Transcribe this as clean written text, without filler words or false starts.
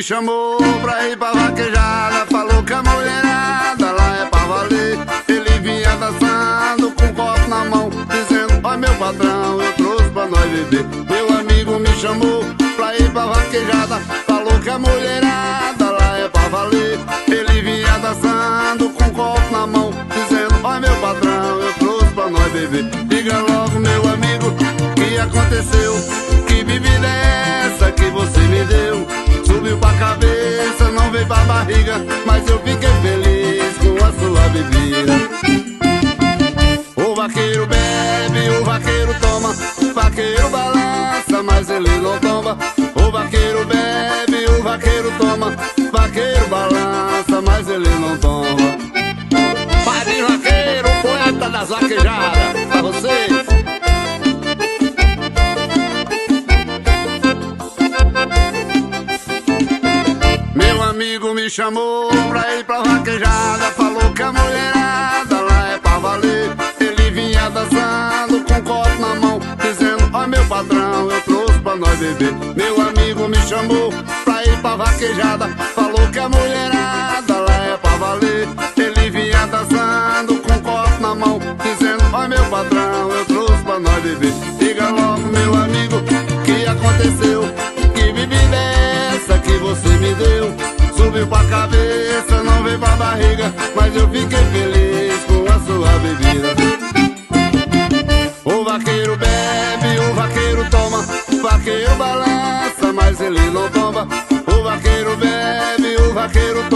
chamou pra ir pra vaquejada, falou que a mulherada lá é pra valer. Ele vinha dançando com um copo na mão, dizendo: ó meu patrão, eu trouxe pra nós beber. Meu amigo me chamou pra ir pra vaquejada, falou que a mulherada lá é pra valer. Ele vinha dançando com um copo na mão, dizendo: ó meu patrão, eu trouxe pra nós beber. Diga logo, meu amigo, o que aconteceu? Que bebida é essa que você me deu? Subiu pra cabeça, não veio pra barriga, mas eu fiquei feliz com a sua bebida. O vaqueiro bebe, o vaqueiro toma, o vaqueiro balança, mas ele não tomba. O vaqueiro bebe, o vaqueiro toma, o vaqueiro balança, mas ele não tomba. Padrinho Vaqueiro, poeta das vaquejadas, pra vocês. Meu amigo me chamou pra ir pra vaquejada, falou que a mulherada lá é pra valer. Ele vinha dançando com um copo na mão, dizendo: ó meu patrão, eu trouxe pra nós beber. Meu amigo me chamou pra ir pra vaquejada, falou que a mulherada lá é pra valer. Ele vinha dançando com um copo na mão, dizendo: ó meu patrão, eu trouxe pra nós beber. Diga logo, meu amigo, o que aconteceu? Que bebida é essa que você me deu? Subiu pra cabeça, não veio pra barriga, mas eu fiquei feliz com a sua bebida. O vaqueiro bebe, o vaqueiro toma, o vaqueiro balança, mas ele não tomba. O vaqueiro bebe, o vaqueiro toma,